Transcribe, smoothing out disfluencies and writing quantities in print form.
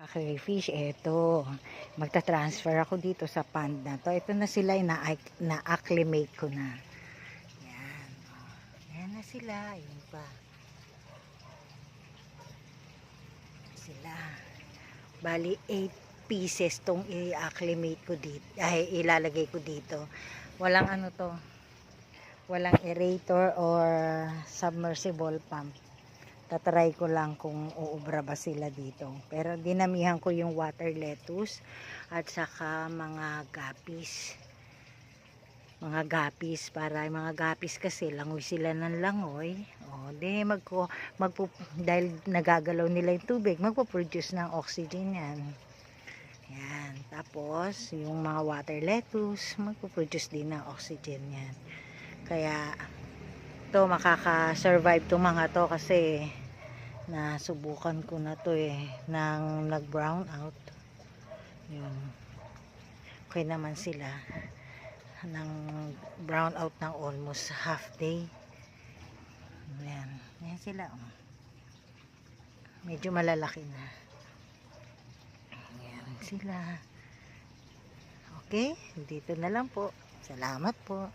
Crayfish, eto. Magta-transfer ako dito sa pond na to. Ito na sila, na-acclimate ko na. Yan. Yan na sila. Yan pa. Sila. Bali, 8 pieces tong i-acclimate ko dito. Ay, ilalagay ko dito. Walang ano to. Walang aerator or submersible pump. Tatry ko lang kung uubra ba sila dito. Pero dinamihan ko yung water lettuce at saka mga gapis. Mga gapis para yung mga gapis kasi langoy sila ng langoy. O, dahil nagagalaw nila yung tubig, magpo-produce ng oxygen yan. Yan. Tapos, yung mga water lettuce, magpo-produce din ng oxygen yan. Kaya, to makaka-survive to mga to kasi nasubukan ko na to nang nag-brown out. Yun. Okay naman sila nang brown out ng almost half day. Ayan. Ayan sila. Medyo malalaki na. Ayan sila. Okay. Dito na lang po. Salamat po.